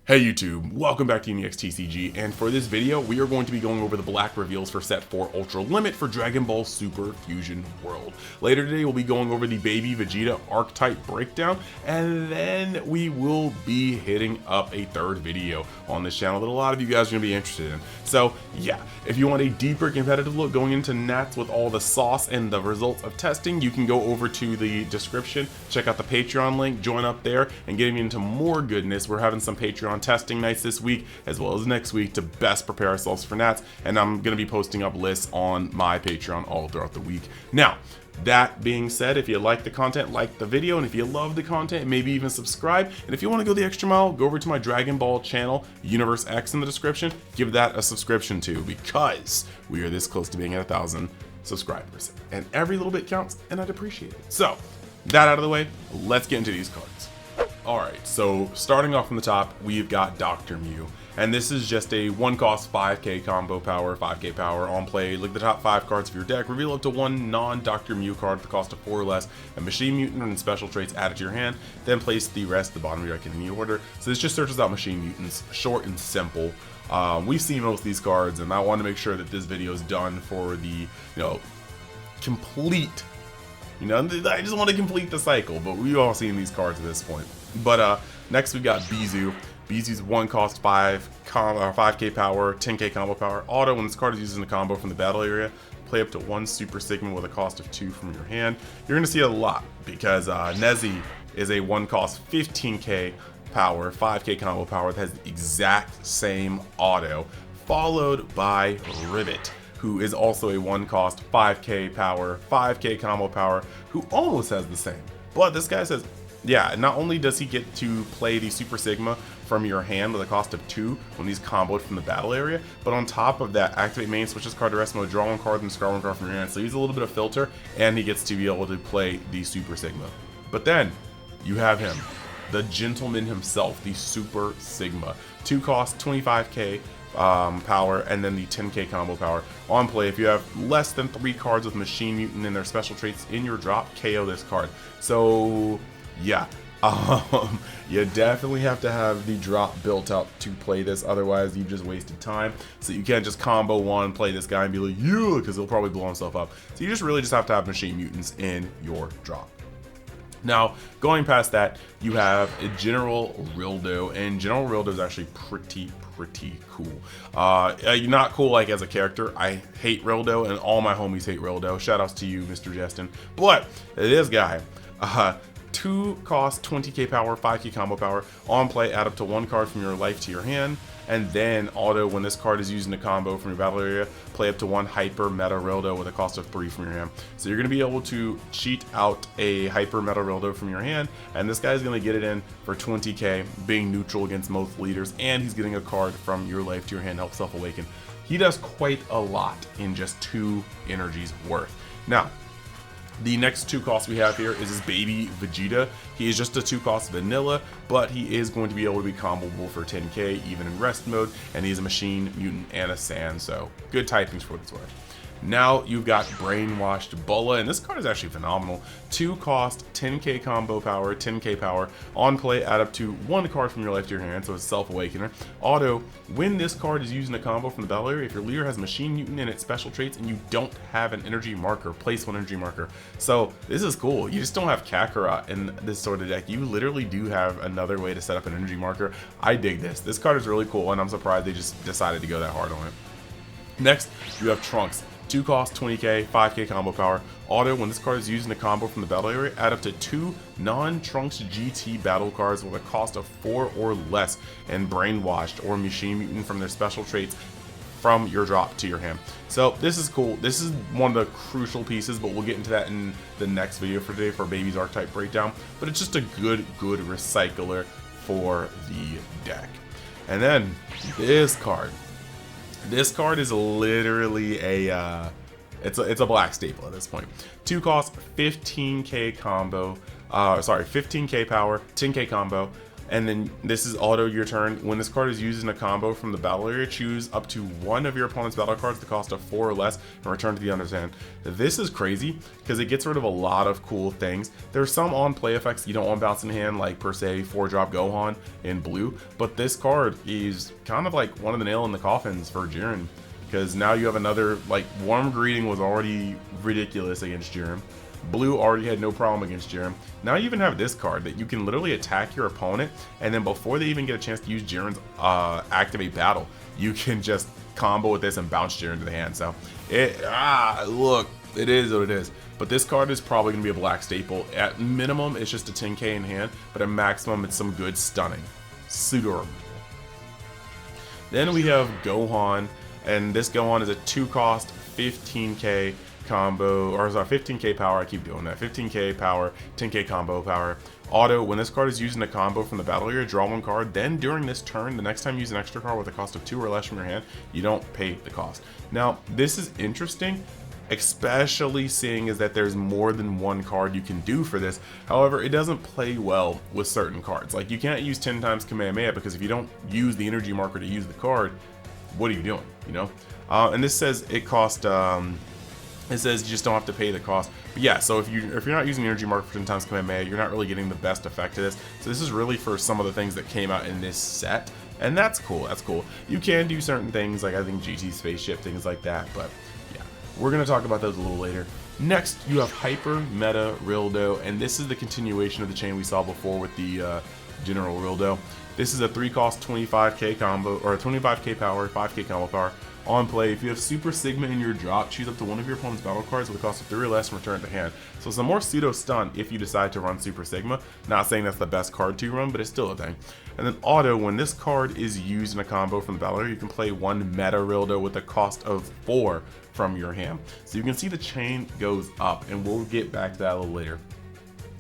Hey YouTube, welcome back to UniXTCG, and for this video, we are going to be going over the black reveals for Set 4 Ultra Limit for Dragon Ball Super Fusion World. Later today, we'll be going over the Baby Vegeta Archetype breakdown, and then we will be hitting up a third video on this channel that a lot of you guys are going to be interested in. So yeah, if you want a deeper competitive look going into Nats with all the sauce and the results of testing, you can go over to the description, check out the Patreon link, join up there, and getting into more goodness. We're having some Patreon testing nights this week as well as next week to best prepare ourselves for Nats, and I'm going to be posting up lists on my Patreon all throughout the week. Now, that being said, if you like the content, like the video, and if you love the content, maybe even subscribe. And if you want to go the extra mile, go over to my Dragon Ball channel, Universe X, in the description. Give that a subscription too, because we are this close to being at 1,000 subscribers, and every little bit counts, and I'd appreciate it. So that out of the way, let's get into these cards. Alright, so starting off from the top, we've got Dr. Mew, and this is just a one cost 5k combo power, 5k power on play. Look at the top 5 cards of your deck, reveal up to one non-Dr. Mew card at the cost of 4 or less, and Machine Mutant and special traits added to your hand, then place the rest at the bottom of your deck in any order. So this just searches out Machine Mutants, short and simple. We've seen most of these cards, and I want to make sure that this video is done for the, complete. I just want to complete the cycle, but we've all seen these cards at this point. But next we've got Bizu. Bizu's one cost 5k power, 10k combo power. Auto, when this card is used in a combo from the battle area, play up to one Super Sigma with a cost of 2 from your hand. You're going to see a lot because Nezi is a one cost 15k power, 5k combo power that has the exact same auto, followed by Ribbit, who is also a one cost 5k power, 5k combo power, who almost has the same. But this guy says, yeah, not only does he get to play the Super Sigma from your hand with a cost of 2 when he's comboed from the battle area, but on top of that, activate main, switch this card to rest mode, draw one card, and discard one card from your hand. So he's a little bit of filter, and he gets to be able to play the Super Sigma. But then, you have him, the gentleman himself, the Super Sigma. 2 cost, 25k power, and then the 10k combo power. On play, if you have less than 3 cards with Machine Mutant and their special traits in your drop, KO this card. So yeah, you definitely have to have the drop built up to play this, otherwise you've just wasted time. So you can't just combo one, play this guy and be like, yeah, because he'll probably blow himself up. So you just really just have to have Machine Mutants in your drop. Now, going past that, you have a General Rildo, and General Rildo is actually pretty cool. Not cool like as a character. I hate Rildo, and all my homies hate Rildo. Shoutouts to you, Mr. Justin. But this guy, 2 cost, 20k power, 5k combo power. On play, add up to 1 card from your life to your hand, and then auto, when this card is used in a combo from your battle area, play up to 1 Hyper Meta Rildo with a cost of 3 from your hand. So you're going to be able to cheat out a Hyper Meta Rildo from your hand, and this guy's going to get it in for 20k, being neutral against most leaders, and he's getting a card from your life to your hand, help self-awaken. He does quite a lot in just 2 energies worth. Now, the next 2 costs we have here is his Baby Vegeta. He is just a 2 cost vanilla, but he is going to be able to be comboable for 10k even in rest mode, and he's a Machine Mutant and a Sand, so good typings for what it's worth. Now you've got Brainwashed Bulla, and this card is actually phenomenal. 2 cost, 10k combo power, 10k power. On play, add up to 1 card from your life to your hand, so it's Self-Awakener. Auto, when this card is used in a combo from the battle area, if your leader has Machine Mutant in its special traits and you don't have an energy marker, place 1 energy marker. So this is cool. You just don't have Kakarot in this sort of deck. You literally do have another way to set up an energy marker. I dig this. This card is really cool, and I'm surprised they just decided to go that hard on it. Next, you have Trunks. 2 cost, 20k, 5k combo power. Auto, when this card is used in a combo from the battle area, add up to 2 non-Trunks GT battle cards with a cost of 4 or less, and Brainwashed or Machine Mutant from their special traits from your drop to your hand. So this is cool. This is one of the crucial pieces, but we'll get into that in the next video for today for Baby's Archetype breakdown. But it's just a good recycler for the deck. And then this card. This card is literally a it's a black staple at this point. 2 cost, 15k combo, 15k power, 10k combo. And then this is auto your turn. When this card is used in a combo from the battle area, choose up to one of your opponent's battle cards, the cost of 4 or less, and return to the owner's hand. This is crazy because it gets rid of a lot of cool things. There's some on play effects you don't want bounce in hand, like per se 4-drop Gohan in blue, but this card is kind of like one of the nail in the coffins for Jiren, because now you have another, like, Warm Greeting was already ridiculous against Jiren. Blue already had no problem against Jiren. Now you even have this card that you can literally attack your opponent, and then before they even get a chance to use Jiren's activate battle, you can just combo with this and bounce Jiren to the hand. So look, it is what it is. But this card is probably going to be a black staple. At minimum, it's just a 10k in hand, but at maximum, it's some good stunning. Pseudo removal. Then we have Gohan, and this Gohan is a 2-cost 15k combo, or sorry, 15k power. I keep doing that. 15k power, 10k combo power. Auto, when this card is used in a combo from the battle area, draw 1 card. Then during this turn, the next time you use an extra card with a cost of 2 or less from your hand, you don't pay the cost. Now, this is interesting, especially seeing is that there's more than 1 card you can do for this. However, it doesn't play well with certain cards. Like, you can't use 10 times Kamehameha, because if you don't use the energy marker to use the card, what are you doing, you know? And this says it cost, it says you just don't have to pay the cost. But yeah, so if you're not using the energy marker for 10 times Kamehameha, you're not really getting the best effect of this. So this is really for some of the things that came out in this set, and that's cool. That's cool. You can do certain things, like I think GT spaceship, things like that. But yeah, we're gonna talk about those a little later. Next, you have Hyper Meta Rildo, and this is the continuation of the chain we saw before with the General Rildo. This is a 3-cost 25k combo, or 25k power, 5k combo power. On play, if you have Super Sigma in your drop, choose up to one of your opponent's battle cards with a cost of 3 or less and return it to hand. So it's a more pseudo stun if you decide to run Super Sigma. Not saying that's the best card to run, but it's still a thing. And then auto, when this card is used in a combo from the battle area, you can play 1 Meta Rildo with a cost of 4 from your hand. So you can see the chain goes up, and we'll get back to that a little later.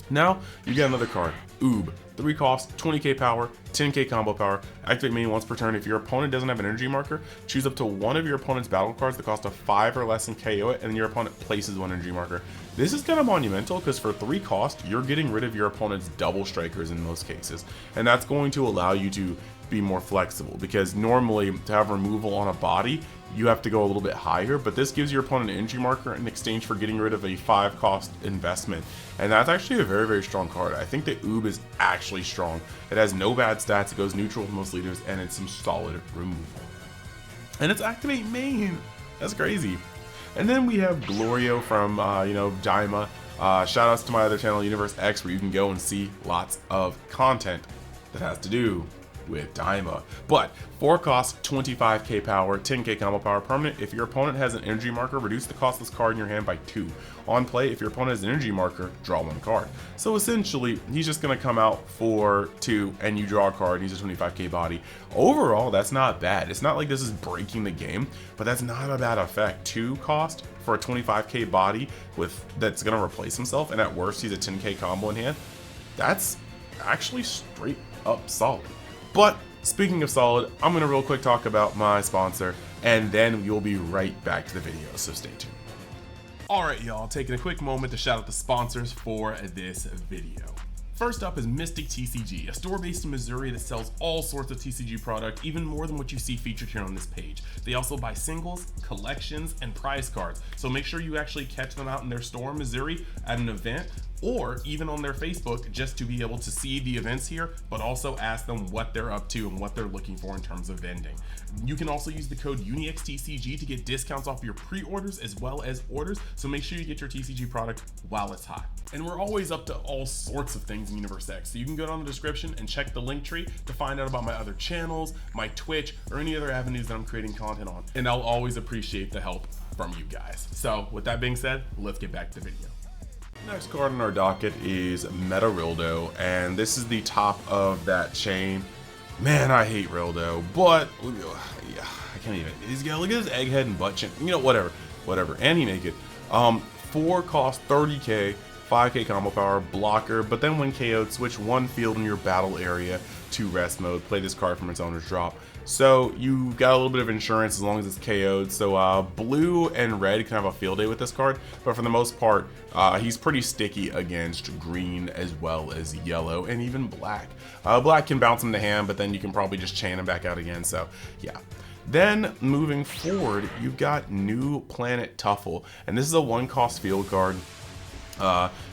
Now, you get another card, Oob. 3 cost, 20k power, 10k combo power. Activate main once per turn. If your opponent doesn't have an energy marker, choose up to one of your opponent's battle cards that cost of 5 or less and KO it, and then your opponent places 1 energy marker. This is kind of monumental because for 3 cost, you're getting rid of your opponent's double strikers in most cases. And that's going to allow you to be more flexible, because normally to have removal on a body, you have to go a little bit higher, but this gives your opponent an energy marker in exchange for getting rid of a 5-cost investment. And that's actually a very, very strong card. I think that Oob is actually strong. It has no bad stats, it goes neutral with most leaders, and it's some solid removal. And it's activate main. That's crazy. And then we have Glorio from, Daima. Shout outs to my other channel, Universe X, where you can go and see lots of content that has to do with Daima. But 4 cost, 25k power, 10k combo power, permanent. If your opponent has an energy marker, reduce the costless card in your hand by 2. On play, if your opponent has an energy marker, draw 1 card. So essentially, he's just going to come out for 2 and you draw a card. He's a 25k body. Overall, that's not bad. It's not like this is breaking the game, but that's not a bad effect. 2 cost for a 25k body that's going to replace himself, and at worst, he's a 10k combo in hand. That's actually straight up solid. But speaking of solid, I'm going to real quick talk about my sponsor, and then you'll be right back to the video, so stay tuned. Alright y'all, taking a quick moment to shout out the sponsors for this video. First up is Mystic TCG, a store based in Missouri that sells all sorts of TCG product, even more than what you see featured here on this page. They also buy singles, collections, and prize cards, so make sure you actually catch them out in their store in Missouri at an event, or even on their Facebook, just to be able to see the events here, but also ask them what they're up to and what they're looking for in terms of vending. You can also use the code UNIXTCG to get discounts off your pre-orders as well as orders, so make sure you get your TCG product while it's hot. And we're always up to all sorts of things in Universe X, so you can go down the description and check the link tree to find out about my other channels, my Twitch, or any other avenues that I'm creating content on. And I'll always appreciate the help from you guys. So with that being said, let's get back to the video. Next card on our docket is Meta Rildo, and this is the top of that chain. Man, I hate Rildo, but yeah, I can't even. He's got, look at his egghead and butt chin. You know, whatever. And he naked. 4 cost, 30k, 5k combo power, blocker, but then when KO'd, switch one field in your battle area to rest mode. Play this card from its owner's drop. So you got a little bit of insurance as long as it's KO'd. So blue and red can have a field day with this card, but for the most part, he's pretty sticky against green as well as yellow and even black. Black can bounce him to hand, but then you can probably just chain him back out again. So yeah. Then moving forward, you've got New Planet Tuffle, and this is a 1-cost field card.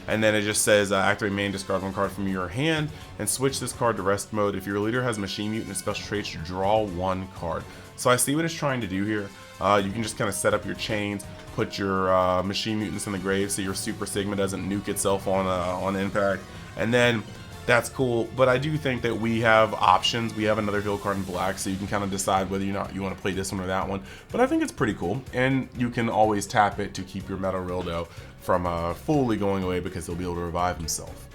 And then it just says activate main, discard 1 card from your hand and switch this card to rest mode. If your leader has Machine Mutant and special traits, draw 1 card. So I see what it's trying to do here. You can just kind of set up your chains, put your Machine Mutants in the grave so your Super Sigma doesn't nuke itself on impact, and then that's cool. But I do think that we have options. We have another field card in black, so you can kind of decide whether or not you want to play this one or that one. But I think it's pretty cool, and you can always tap it to keep your Metal Rildo from fully going away because he'll be able to revive himself.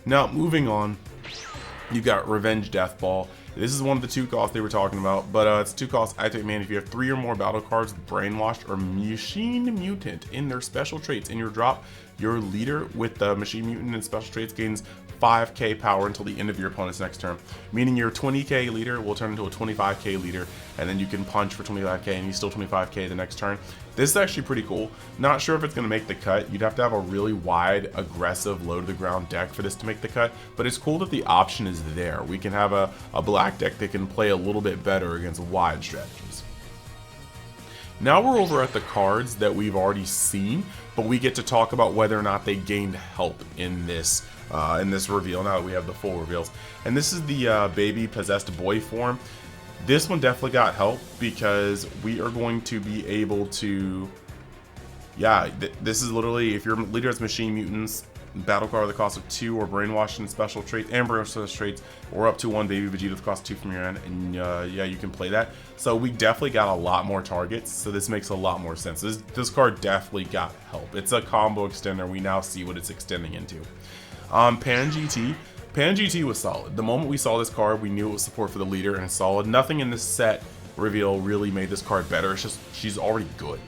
Now, moving on, you've got Revenge Death Ball. This is one of the 2 costs they were talking about, but it's 2 costs. Activate man if you have 3 or more battle cards with Brainwashed or Machine Mutant in their special traits in your drop. Your leader with the Machine Mutant and special traits gains 5k power until the end of your opponent's next turn, meaning your 20k leader will turn into a 25k leader, and then you can punch for 25k and he's still 25k the next turn. This is actually pretty cool. Not sure if it's going to make the cut. You'd have to have a really wide, aggressive, low to the ground deck for this to make the cut, but it's cool that the option is there. We can have a black deck that can play a little bit better against wide strategies. Now we're over at the cards that we've already seen, but we get to talk about whether or not they gained help in this reveal now that we have the full reveals. And this is the baby possessed boy form. This one definitely got help because we are going to be able to, yeah, this is literally, if your leader has Machine Mutants, battle card with the cost of 2 or Brainwashed and special traits, and Brainwashed traits, or up to 1 baby Vegeta with the cost of 2 from your end, and yeah, you can play that. So we definitely got a lot more targets, so this makes a lot more sense. This card definitely got help. It's a combo extender. We now see what it's extending into. Pan GT was solid. The moment we saw this card, we knew it was support for the leader, and it's solid. Nothing in this set reveal really made this card better. It's just she's already good.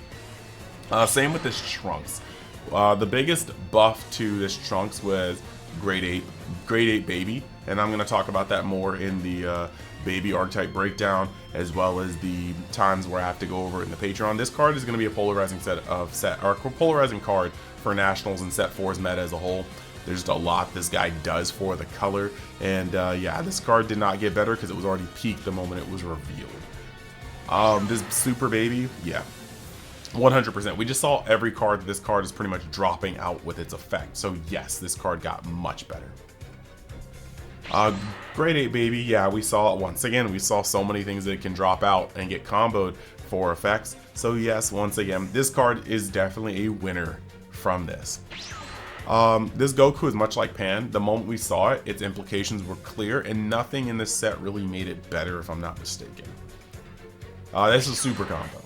Same with this Trunks. The biggest buff to this Trunks was Grade 8 Baby, and I'm going to talk about that more in the Baby Archetype breakdown, as well as the times where I have to go over it in the Patreon. This card is going to be a polarizing polarizing card for Nationals and Set 4's meta as a whole. There's just a lot this guy does for the color, and yeah, this card did not get better because it was already peaked the moment it was revealed. This Super Baby, yeah, 100%. We just saw every card. This card is pretty much dropping out with its effect, so yes, this card got much better. Grade 8 Baby, yeah, we saw it once again. We saw so many things that can drop out and get comboed for effects, so yes, once again, this card is definitely a winner from this. This Goku is much like Pan. The moment we saw it, its implications were clear, and nothing in this set really made it better, if I'm not mistaken. This is Super Combo,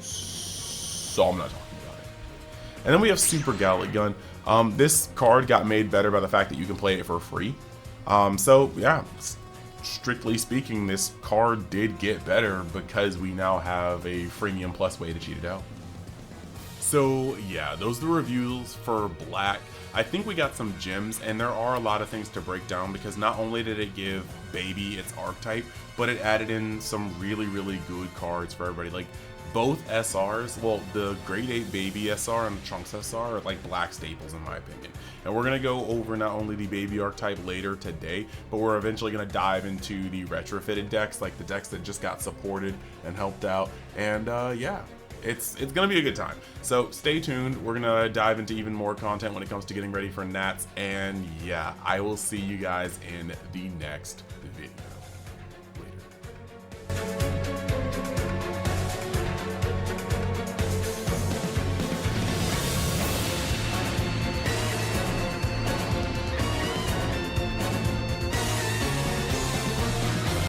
so I'm not talking about it. And then we have Super Gauntlet Gun. This card got made better by the fact that you can play it for free. So yeah, strictly speaking, this card did get better because we now have a freemium plus way to cheat it out. So yeah, those are the reviews for Black. I think we got some gems, and there are a lot of things to break down because not only did it give Baby its archetype, but it added in some really, really good cards for everybody. Like both SRs, well, the Grade 8 Baby SR and the Trunks SR are like Black staples in my opinion. And we're going to go over not only the Baby archetype later today, but we're eventually going to dive into the retrofitted decks, like the decks that just got supported and helped out. And yeah. It's gonna be a good time, so stay tuned. We're gonna dive into even more content when it comes to getting ready for Nats, and yeah, I will see you guys in the next video.